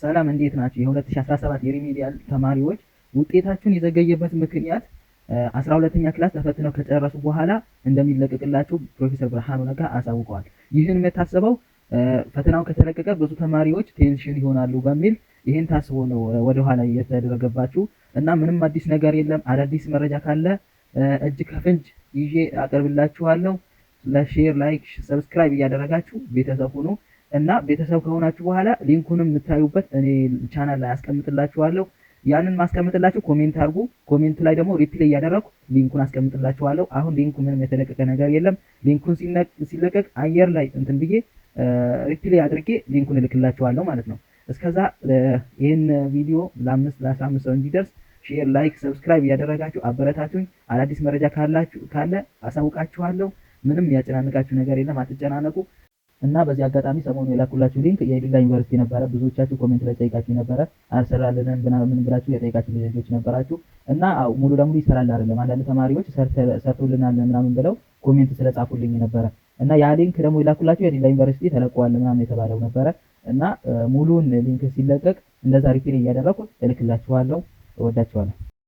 ሰላም እንዴት ናችሁ? የ2017 የሪሜዲያል ተማሪዎች ውጤታችሁን የዘገየበት ምክንያት 12ኛ ክላስ ተፈትነው ከጨረሱ በኋላ እንደሚለቀቅላቸው ፕሮፌሰር ብርሃኑ ነጋ አሳውቀዋል። ይህን የታሰበው ፈተናው ከተለቀቀ ብዙ ተማሪዎች ቴንሽን ይሆናሉ በሚል ይህን ታስቦ ነው ወደኋላ የተደረገባችሁ እና ምንም አዲስ ነገር የለም። አዳዲስ መረጃ ካለ እጅ ከፍንጅ ይዤ አቀርብላችኋለሁ። ለሼር ላይክ ሰብስክራይብ እያደረጋችሁ ቤተሰብ ሁኑ እና ቤተሰብ ከሆናችሁ በኋላ ሊንኩንም የምታዩበት እኔ ቻናል ላይ አስቀምጥላችኋለሁ። ያንን ማስቀምጥላችሁ ኮሜንት አድርጉ። ኮሜንት ላይ ደግሞ ሪፕላይ እያደረኩ ሊንኩን አስቀምጥላችኋለሁ። አሁን ሊንኩ ምንም የተለቀቀ ነገር የለም። ሊንኩን ሲለቀቅ አየር ላይ እንትን ብዬ ሪፕላይ አድርጌ ሊንኩን እልክላችኋለሁ ማለት ነው። እስከዛ ይህን ቪዲዮ ለ15 ሰው እንዲደርስ ሼር ላይክ ሰብስክራይብ እያደረጋችሁ አበረታቱኝ። አዳዲስ መረጃ ካለ አሳውቃችኋለሁ። ምንም ያጨናንቃችሁ ነገር የለም፣ አትጨናነቁ። እና በዚህ አጋጣሚ ሰሞኑ የላኩላችሁ ሊንክ የዲላ ዩኒቨርሲቲ ነበረ። ብዙዎቻችሁ ኮሜንት ላይ ጠይቃችሁ ነበረ፣ አልሰራልንም ምን ብላችሁ የጠይቃችሁ ልጆች ነበራችሁ። እና ሙሉ ለሙሉ ይሰራል አይደለም፣ አንዳንድ ተማሪዎች ሰርቶልናል ምናምን ብለው ኮሜንት ስለጻፉልኝ ነበረ። እና ያ ሊንክ ደግሞ የላኩላችሁ የዲላ ዩኒቨርሲቲ ተለቀዋል ምናምን የተባለው ነበረ። እና ሙሉን ሊንክ ሲለቀቅ እንደዛ ሪፕሌይ እያደረኩ እልክላችኋለሁ። እወዳችኋለሁ።